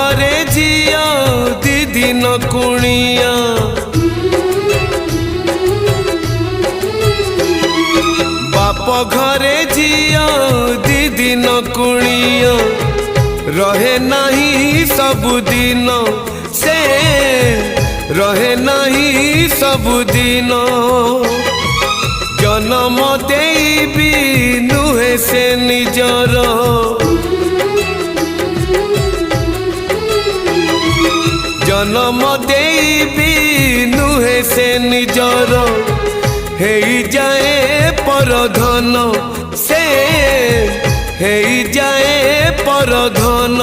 घरे झिया दी दिन कुणिया बाप घरे झिया दी दिन कुणिया रहे नहीं सबुदिन से रहे नहीं सबुदिन जन्म देबी नुहे से निजर जन्म देबी नुहे से निजर हे जाए परधन से हे जाए परधन।